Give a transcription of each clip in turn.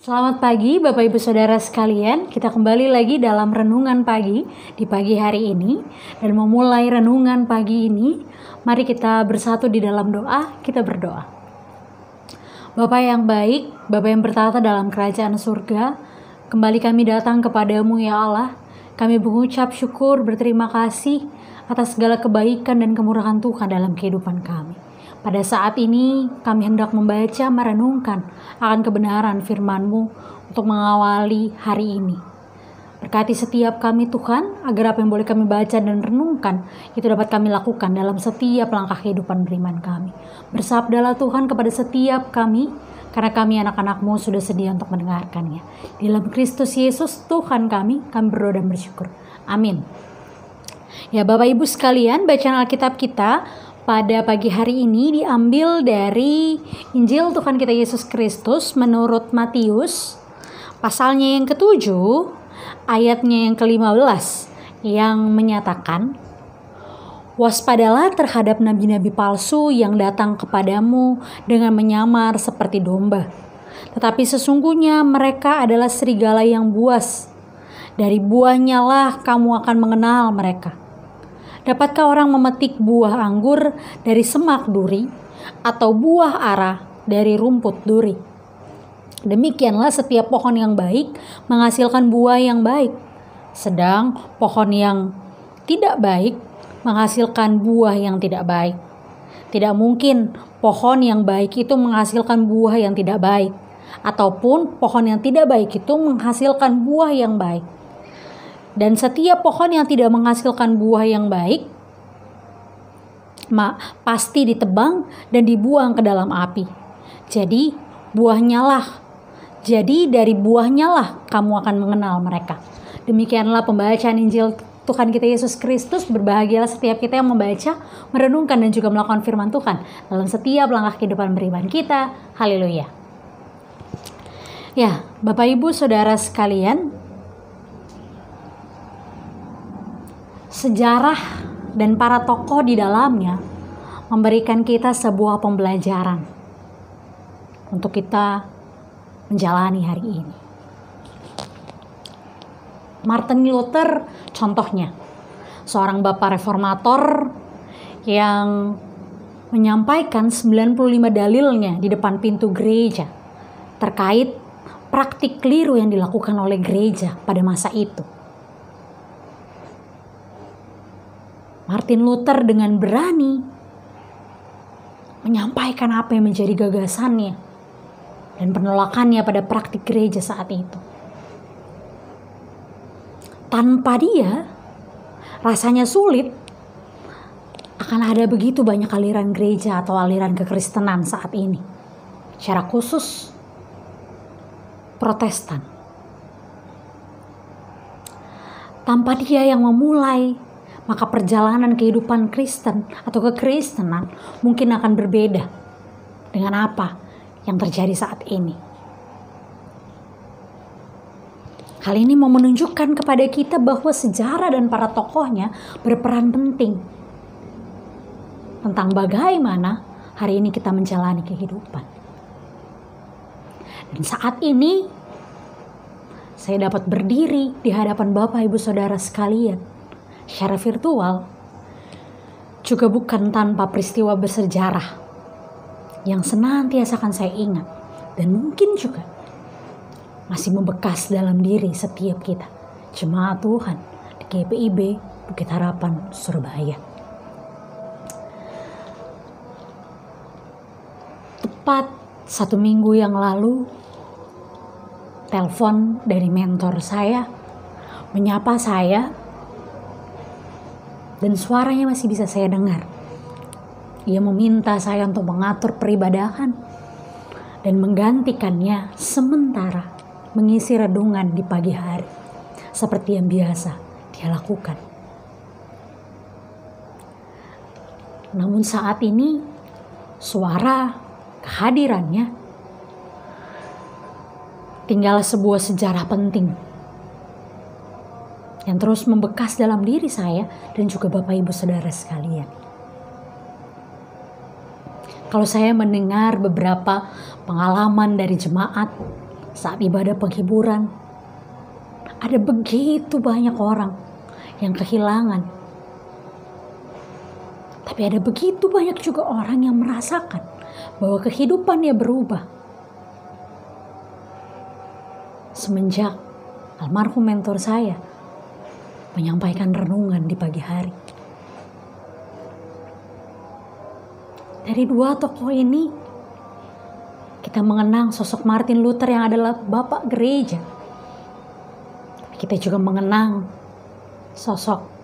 Selamat pagi Bapak Ibu Saudara sekalian. Kita kembali lagi dalam renungan pagi di pagi hari ini. Dan memulai renungan pagi ini, mari kita bersatu di dalam doa. Kita berdoa. Bapa yang baik, Bapa yang bertata dalam kerajaan surga, kembali kami datang kepadamu ya Allah. Kami mengucap syukur, berterima kasih atas segala kebaikan dan kemurahan Tuhan dalam kehidupan kami. Pada saat ini kami hendak membaca, merenungkan akan kebenaran firman-Mu untuk mengawali hari ini. Berkati setiap kami Tuhan, agar apa yang boleh kami baca dan renungkan, itu dapat kami lakukan dalam setiap langkah kehidupan beriman kami. Bersabdalah Tuhan kepada setiap kami, karena kami anak-anak-Mu sudah sedia untuk mendengarkannya. Di dalam Kristus Yesus Tuhan kami berdoa dan bersyukur. Amin. Ya Bapak Ibu sekalian, bacaan Alkitab kita pada pagi hari ini diambil dari Injil Tuhan kita Yesus Kristus menurut Matius, pasalnya yang ke-7, ayatnya yang ke-15, yang menyatakan, "Waspadalah terhadap nabi-nabi palsu yang datang kepadamu dengan menyamar seperti domba. Tetapi sesungguhnya mereka adalah serigala yang buas. Dari buahnya lah kamu akan mengenal mereka. Dapatkah orang memetik buah anggur dari semak duri atau buah ara dari rumput duri? Demikianlah setiap pohon yang baik menghasilkan buah yang baik, sedang pohon yang tidak baik menghasilkan buah yang tidak baik. Tidak mungkin pohon yang baik itu menghasilkan buah yang tidak baik, ataupun pohon yang tidak baik itu menghasilkan buah yang baik. Dan setiap pohon yang tidak menghasilkan buah yang baik pasti ditebang dan dibuang ke dalam api. Jadi dari buahnya lah kamu akan mengenal mereka." Demikianlah pembacaan Injil Tuhan kita Yesus Kristus. Berbahagialah setiap kita yang membaca, merenungkan dan juga melakukan firman Tuhan dalam setiap langkah kehidupan beriman kita. Haleluya. Ya, Bapak Ibu Saudara sekalian, sejarah dan para tokoh di dalamnya memberikan kita sebuah pembelajaran untuk kita menjalani hari ini. Martin Luther contohnya, seorang bapak reformator yang menyampaikan 95 dalilnya di depan pintu gereja terkait praktik keliru yang dilakukan oleh gereja pada masa itu. Martin Luther dengan berani menyampaikan apa yang menjadi gagasannya dan penolakannya pada praktik gereja saat itu. Tanpa dia, rasanya sulit akan ada begitu banyak aliran gereja atau aliran kekristenan saat ini. Secara khusus, Protestan. Tanpa dia yang memulai, maka perjalanan kehidupan Kristen atau kekristenan mungkin akan berbeda dengan apa yang terjadi saat ini. Hal ini mau menunjukkan kepada kita bahwa sejarah dan para tokohnya berperan penting tentang bagaimana hari ini kita menjalani kehidupan. Dan saat ini saya dapat berdiri di hadapan Bapak Ibu Saudara sekalian secara virtual, juga bukan tanpa peristiwa bersejarah yang senantiasa akan saya ingat dan mungkin juga masih membekas dalam diri setiap kita, jemaat Tuhan di GPIB Bukit Harapan Surabaya. Tepat 1 minggu yang lalu, telepon dari mentor saya menyapa saya, dan suaranya masih bisa saya dengar. Ia meminta saya untuk mengatur peribadahan dan menggantikannya sementara mengisi renungan di pagi hari seperti yang biasa dia lakukan. Namun saat ini suara kehadirannya tinggal sebuah sejarah penting yang terus membekas dalam diri saya dan juga Bapak Ibu Saudara sekalian. Kalau saya mendengar beberapa pengalaman dari jemaat saat ibadah penghiburan, ada begitu banyak orang yang kehilangan. Tapi ada begitu banyak juga orang yang merasakan bahwa kehidupannya berubah. Semenjak almarhum mentor saya menyampaikan renungan di pagi hari. Dari dua tokoh ini, kita mengenang sosok Martin Luther yang adalah bapak gereja. Kita juga mengenang sosok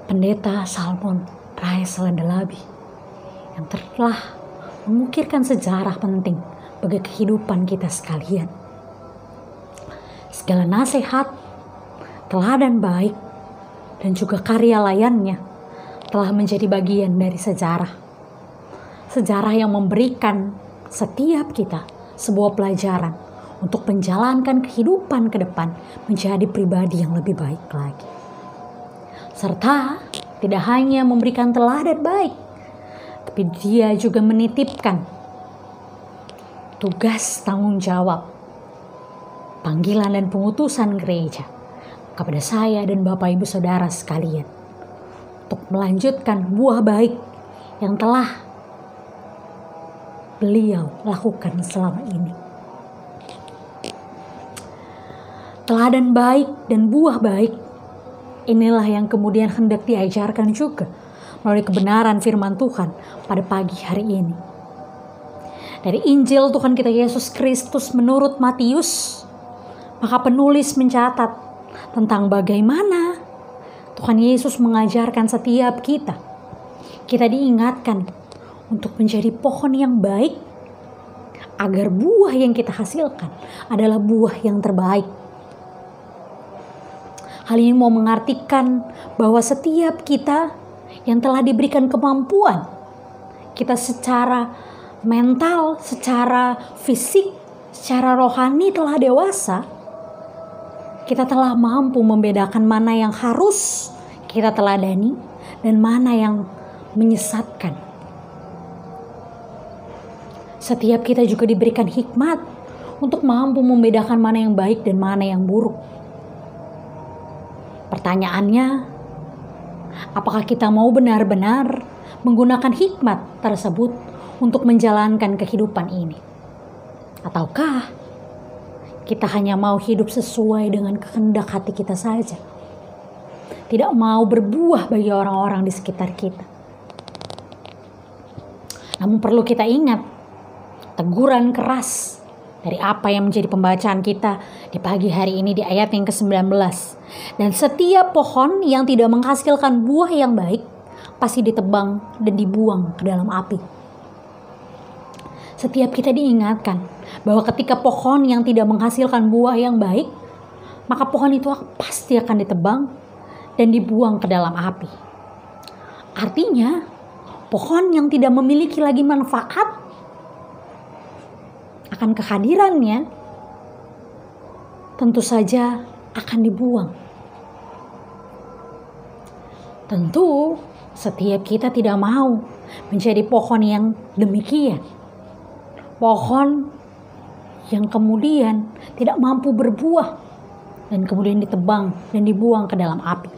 Pendeta Salmon Raesledelabi yang telah mengukirkan sejarah penting bagi kehidupan kita sekalian. Segala nasihat, teladan baik, dan juga karya layannya telah menjadi bagian dari sejarah. Sejarah yang memberikan setiap kita sebuah pelajaran untuk menjalankan kehidupan ke depan menjadi pribadi yang lebih baik lagi. Serta tidak hanya memberikan teladan baik, tapi dia juga menitipkan tugas tanggung jawab, panggilan dan pengutusan gereja kepada saya dan Bapak Ibu Saudara sekalian untuk melanjutkan buah baik yang telah beliau lakukan selama ini. Teladan baik dan buah baik inilah yang kemudian hendak diajarkan juga melalui kebenaran firman Tuhan pada pagi hari ini. Dari Injil Tuhan kita Yesus Kristus menurut Matius, maka penulis mencatat tentang bagaimana Tuhan Yesus mengajarkan setiap kita. Kita diingatkan untuk menjadi pohon yang baik, agar buah yang kita hasilkan adalah buah yang terbaik. Hal ini mau mengartikan bahwa setiap kita yang telah diberikan kemampuan, kita secara mental, secara fisik, secara rohani telah dewasa, kita telah mampu membedakan mana yang harus kita teladani dan mana yang menyesatkan. Setiap kita juga diberikan hikmat untuk mampu membedakan mana yang baik dan mana yang buruk. Pertanyaannya, apakah kita mau benar-benar menggunakan hikmat tersebut untuk menjalankan kehidupan ini? Ataukah kita hanya mau hidup sesuai dengan kehendak hati kita saja? Tidak mau berbuah bagi orang-orang di sekitar kita. Namun perlu kita ingat, teguran keras dari apa yang menjadi pembacaan kita di pagi hari ini di ayat yang ke-19. Dan setiap pohon yang tidak menghasilkan buah yang baik pasti ditebang dan dibuang ke dalam api. Setiap kita diingatkan bahwa ketika pohon yang tidak menghasilkan buah yang baik, maka pohon itu pasti akan ditebang dan dibuang ke dalam api. Artinya, pohon yang tidak memiliki lagi manfaat akan kehadirannya tentu saja akan dibuang. Tentu setiap kita tidak mau menjadi pohon yang demikian. Pohon yang kemudian tidak mampu berbuah dan kemudian ditebang dan dibuang ke dalam api.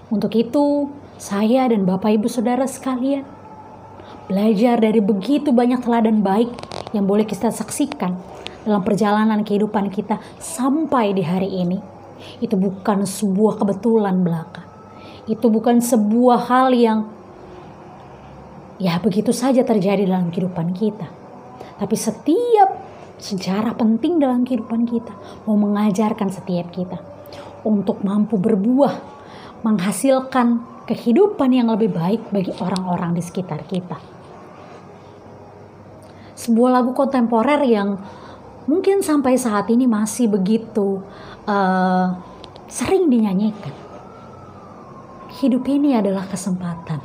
Untuk itu, saya dan Bapak Ibu Saudara sekalian belajar dari begitu banyak teladan baik yang boleh kita saksikan dalam perjalanan kehidupan kita sampai di hari ini. Itu bukan sebuah kebetulan belaka. Itu bukan sebuah hal yang begitu saja terjadi dalam kehidupan kita. Tapi setiap sejarah penting dalam kehidupan kita mau mengajarkan setiap kita untuk mampu berbuah, menghasilkan kehidupan yang lebih baik bagi orang-orang di sekitar kita. Sebuah lagu kontemporer yang mungkin sampai saat ini masih begitu sering dinyanyikan. Hidup ini adalah kesempatan.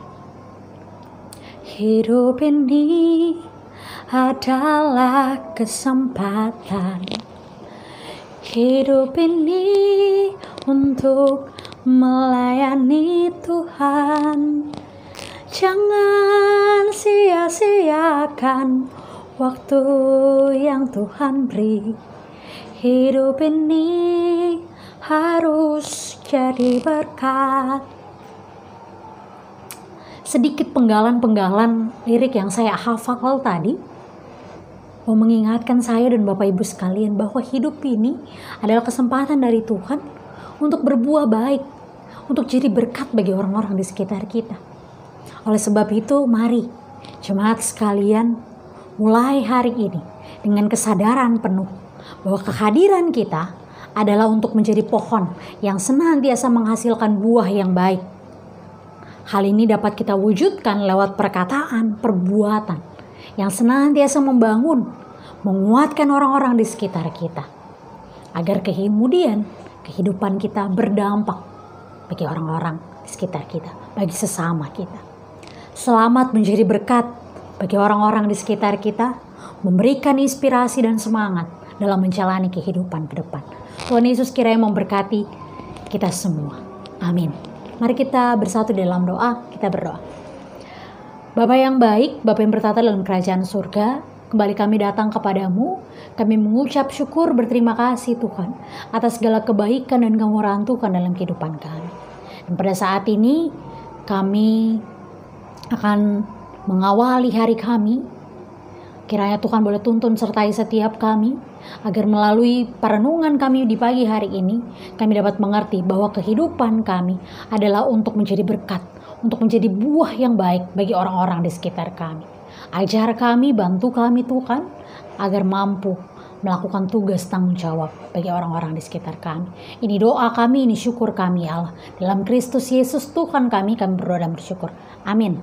Hidup ini adalah kesempatan. Hidup ini untuk melayani Tuhan. Jangan sia-siakan waktu yang Tuhan beri. Hidup ini harus jadi berkat. Sedikit penggalan-penggalan lirik yang saya hafal tadi mau mengingatkan saya dan Bapak Ibu sekalian bahwa hidup ini adalah kesempatan dari Tuhan untuk berbuah baik, untuk jadi berkat bagi orang-orang di sekitar kita. Oleh sebab itu, mari jemaat sekalian mulai hari ini dengan kesadaran penuh bahwa kehadiran kita adalah untuk menjadi pohon yang senantiasa menghasilkan buah yang baik. Hal ini dapat kita wujudkan lewat perkataan, perbuatan yang senantiasa membangun, menguatkan orang-orang di sekitar kita. Agar kemudian kehidupan kita berdampak bagi orang-orang di sekitar kita, bagi sesama kita. Selamat menjadi berkat bagi orang-orang di sekitar kita, memberikan inspirasi dan semangat dalam menjalani kehidupan ke depan. Tuhan Yesus kiranya memberkati kita semua. Amin. Mari kita bersatu dalam doa, kita berdoa. Bapa yang baik, Bapa yang bertata dalam kerajaan surga, kembali kami datang kepadamu. Kami mengucap syukur berterima kasih Tuhan atas segala kebaikan dan kemurahan Tuhan dalam kehidupan kami. Dan pada saat ini kami akan mengawali hari kami. Kiranya Tuhan boleh tuntun sertai setiap kami, agar melalui perenungan kami di pagi hari ini, kami dapat mengerti bahwa kehidupan kami adalah untuk menjadi berkat, untuk menjadi buah yang baik bagi orang-orang di sekitar kami. Ajar kami, bantu kami Tuhan, agar mampu melakukan tugas tanggung jawab bagi orang-orang di sekitar kami. Ini doa kami, ini syukur kami ya Allah. Dalam Kristus Yesus Tuhan kami berdoa dan bersyukur. Amin.